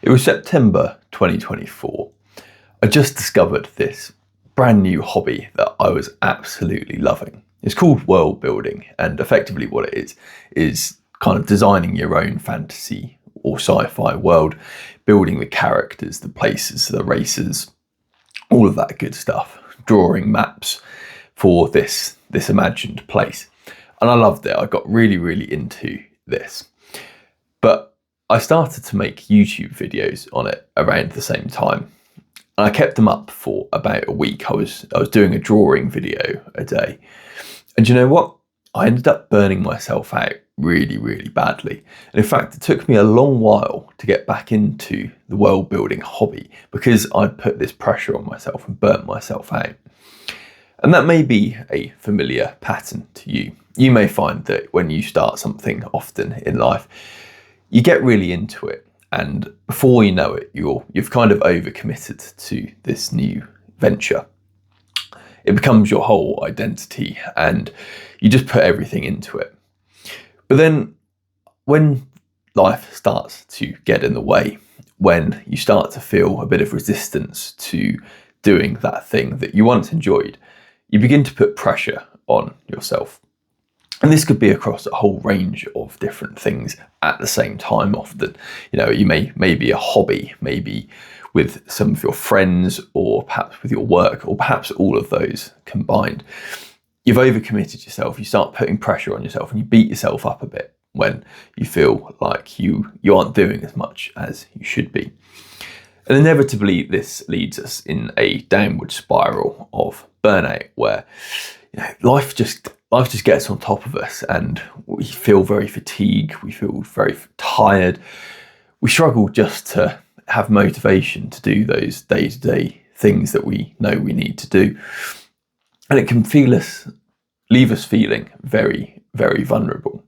It was September 2024. I just discovered this brand new hobby that I was absolutely loving. It's called world building, and effectively what it is kind of designing your own fantasy or sci-fi world, building the characters, the places, the races, all of that good stuff, drawing maps for this imagined place. And I loved it. I got really into this. But I started to make YouTube videos on it around the same time. And I kept them up for about a week. I was doing a drawing video a day. And you know what? I ended up burning myself out really badly. And in fact, it took me a long while to get back into the world building hobby because I'd put this pressure on myself and burnt myself out. And that may be a familiar pattern to you. You may find that when you start something often in life, you get really into it. And before you know it, you've kind of overcommitted to this new venture. It becomes your whole identity and you just put everything into it. But then when life starts to get in the way, when you start to feel a bit of resistance to doing that thing that you once enjoyed, you begin to put pressure on yourself. And this could be across a whole range of different things at the same time often. You know, you may be a hobby, maybe with some of your friends, or perhaps with your work, or perhaps all of those combined. You've overcommitted yourself, you start putting pressure on yourself and you beat yourself up a bit when you feel like you aren't doing as much as you should be. And inevitably this leads us in a downward spiral of burnout where life just gets on top of us and we feel very fatigued, we feel very tired. We struggle just to have motivation to do those day-to-day things that we know we need to do. And it can leave us feeling very vulnerable.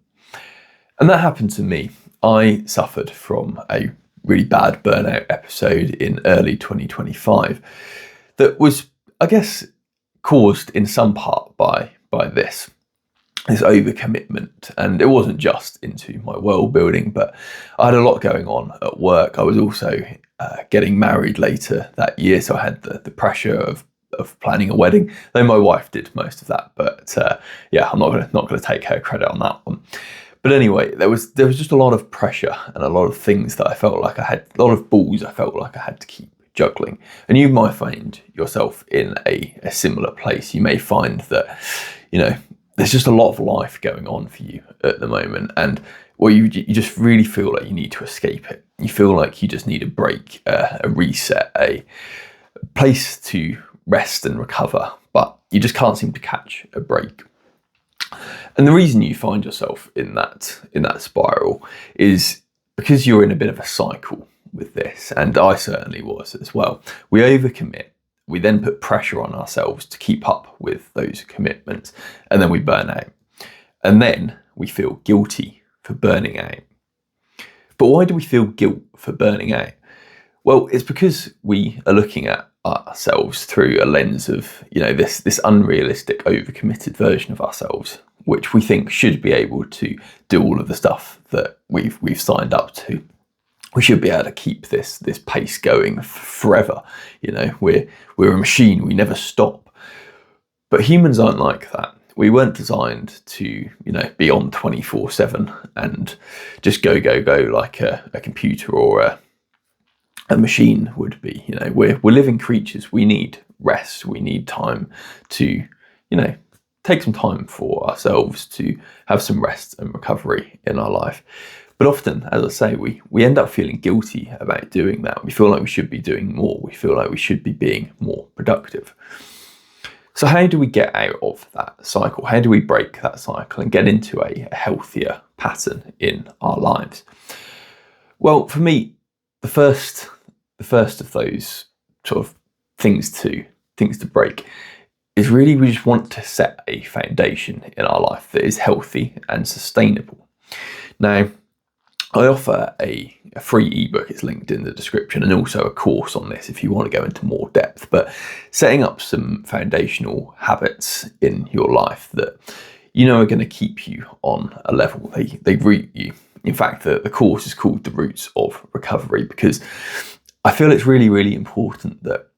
And that happened to me. I suffered from a really bad burnout episode in early 2025 that was, I guess, caused in some part by this overcommitment. And it wasn't just into my world building, but I had a lot going on at work. I was also getting married later that year, so I had the pressure of planning a wedding, though my wife did most of that. But yeah, I'm not gonna take her credit on that one. But anyway, there was just a lot of pressure and a lot of things that I felt like I had, a lot of balls I felt like I had to keep juggling. And you might find yourself in a similar place. You may find that, there's just a lot of life going on for you at the moment, and you just really feel like you need to escape it. You feel like you just need a break, a reset, a place to rest and recover, but you just can't seem to catch a break. And the reason you find yourself in that spiral is because you're in a bit of a cycle with this, and I certainly was as well. We overcommit. We then put pressure on ourselves to keep up with those commitments, and then we burn out. And then we feel guilty for burning out. But why do we feel guilt for burning out? Well, it's because we are looking at ourselves through a lens of, this unrealistic, overcommitted version of ourselves, which we think should be able to do all of the stuff that we've signed up to. We should be able to keep this pace going forever. We're a machine, we never stop. But humans aren't like that. We weren't designed to, be on 24/7 and just go like a computer or a machine would be. We're living creatures. We need rest. We need time to, take some time for ourselves to have some rest and recovery in our life. But often, as I say, we end up feeling guilty about doing that. We feel like we should be doing more. We feel like we should be being more productive. So how do we get out of that cycle? How do we break that cycle and get into a healthier pattern in our lives? Well, for me, the first of those sort of things to break is really we just want to set a foundation in our life that is healthy and sustainable. Now, I offer a free ebook, it's linked in the description, and also a course on this if you want to go into more depth. But setting up some foundational habits in your life that are going to keep you on a level, they root you. In fact, the course is called The Roots of Recovery, because I feel it's really, really important that,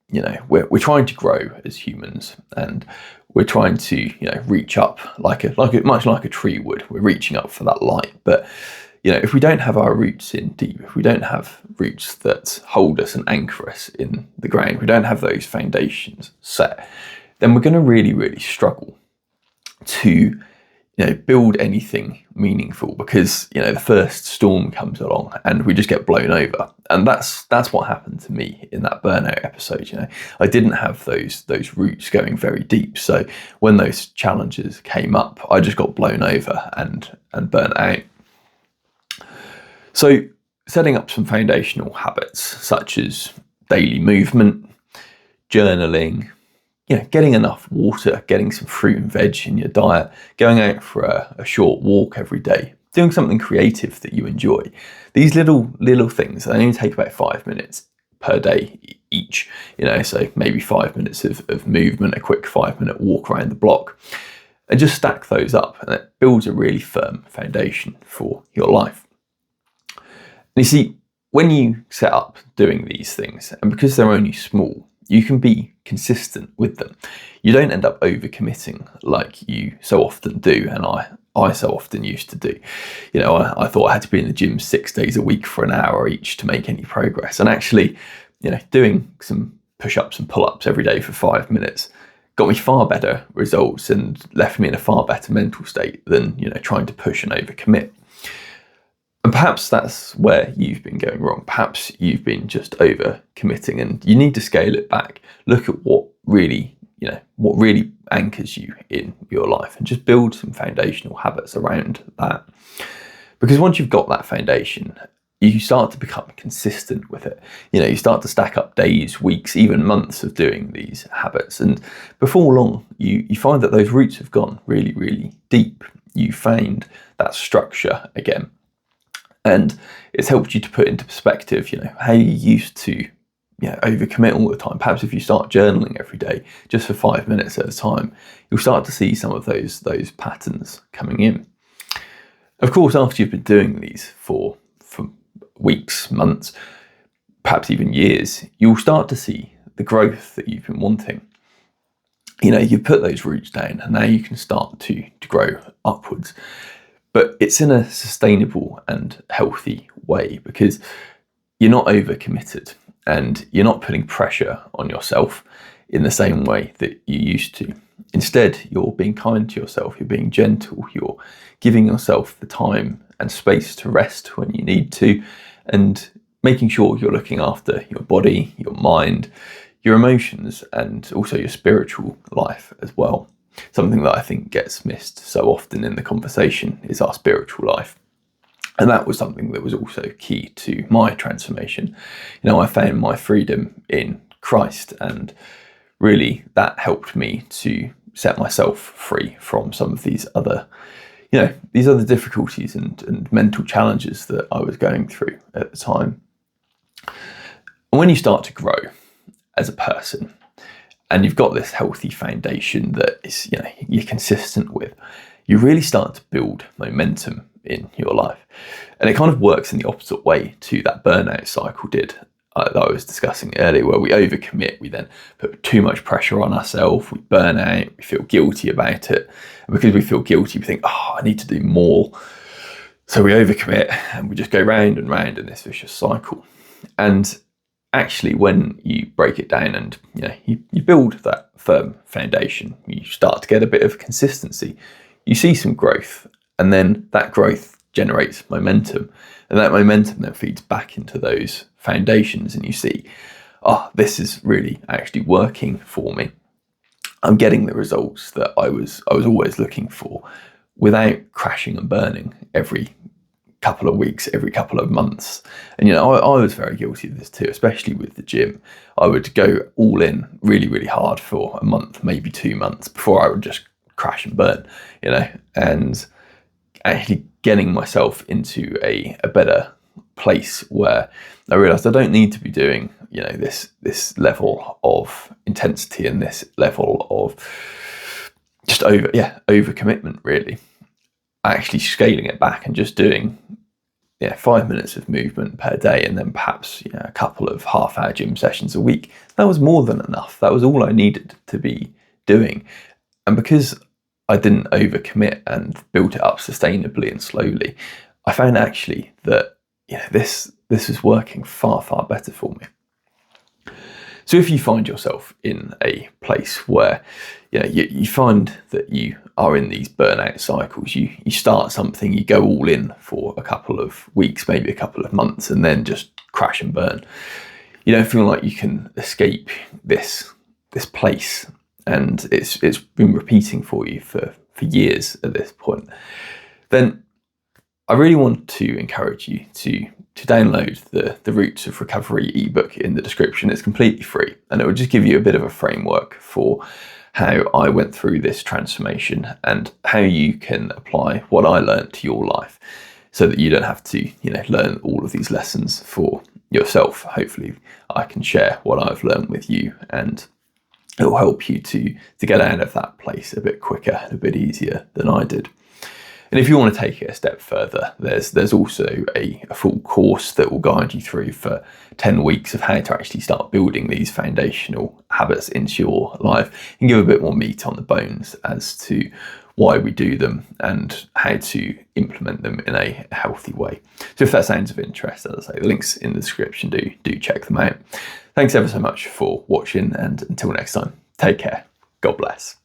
we're trying to grow as humans, and we're trying to, reach up much like a tree would. We're reaching up for that light. But, if we don't have our roots in deep, if we don't have roots that hold us and anchor us in the ground, we don't have those foundations set, then we're going to really, really struggle to build anything meaningful, because the first storm comes along and we just get blown over. And that's what happened to me in that burnout episode. I didn't have those roots going very deep, so when those challenges came up, I just got blown over and burnt out. So setting up some foundational habits such as daily movement, journaling, getting enough water, getting some fruit and veg in your diet, going out for a short walk every day, doing something creative that you enjoy. These little things, they only take about 5 minutes per day each, so maybe 5 minutes of movement, a quick 5-minute walk around the block, and just stack those up, and it builds a really firm foundation for your life. And you see, when you set up doing these things, and because they're only small, you can be consistent with them. You don't end up overcommitting like you so often do, and I so often used to do. I thought I had to be in the gym 6 days a week for an hour each to make any progress. And actually, doing some push-ups and pull-ups every day for 5 minutes got me far better results and left me in a far better mental state than, trying to push and overcommit. And perhaps that's where you've been going wrong. Perhaps you've been just over committing, and you need to scale it back. Look at what really anchors you in your life, and just build some foundational habits around that. Because once you've got that foundation, you start to become consistent with it. You start to stack up days, weeks, even months of doing these habits. And before long, you find that those roots have gone really, really deep. You found that structure again. And it's helped you to put into perspective, how you used to overcommit all the time. Perhaps if you start journaling every day, just for 5 minutes at a time, you'll start to see some of those patterns coming in. Of course, after you've been doing these for weeks, months, perhaps even years, you'll start to see the growth that you've been wanting. You put those roots down, and now you can start to grow upwards. But it's in a sustainable and healthy way, because you're not overcommitted and you're not putting pressure on yourself in the same way that you used to. Instead, you're being kind to yourself, you're being gentle, you're giving yourself the time and space to rest when you need to, and making sure you're looking after your body, your mind, your emotions, and also your spiritual life as well. Something that I think gets missed so often in the conversation is our spiritual life. And that was something that was also key to my transformation. I found my freedom in Christ, and really that helped me to set myself free from some of these other difficulties and mental challenges that I was going through at the time. And when you start to grow as a person, and you've got this healthy foundation that is, you're consistent with, you really start to build momentum in your life. And it kind of works in the opposite way to that burnout cycle did that I was discussing earlier, where we overcommit, we then put too much pressure on ourselves, we burn out, we feel guilty about it. And because we feel guilty, we think, I need to do more. So we overcommit, and we just go round and round in this vicious cycle. And actually, when you break it down and you build that firm foundation, you start to get a bit of consistency, you see some growth, and then that growth generates momentum, and that momentum then feeds back into those foundations, and you see, this is really actually working for me. I'm getting the results that I was always looking for, without crashing and burning every couple of weeks, every couple of months. And I was very guilty of this too, especially with the gym. I would go all in really, really hard for a month, maybe 2 months, before I would just crash and burn, and actually getting myself into a better place where I realized I don't need to be doing this level of intensity and this level of just over commitment, really. Actually scaling it back and just doing 5 minutes of movement per day, and then perhaps a couple of half-hour gym sessions a week. That was more than enough. That was all I needed to be doing. And because I didn't overcommit and built it up sustainably and slowly, I found actually that this is working far, far better for me. So if you find yourself in a place where you find that you are in these burnout cycles, you start something, you go all in for a couple of weeks, maybe a couple of months, and then just crash and burn. You don't feel like you can escape this place, and it's been repeating for you for years at this point. Then I really want to encourage you to download the Roots of Recovery ebook in the description. It's completely free, and it will just give you a bit of a framework for how I went through this transformation and how you can apply what I learned to your life, so that you don't have to learn all of these lessons for yourself. Hopefully I can share what I've learned with you, and it will help you to get out of that place a bit quicker and a bit easier than I did. And if you want to take it a step further, there's also a full course that will guide you through for 10 weeks of how to actually start building these foundational habits into your life and give a bit more meat on the bones as to why we do them and how to implement them in a healthy way. So if that sounds of interest, as I say, the links in the description, do check them out. Thanks ever so much for watching, and until next time, take care. God bless.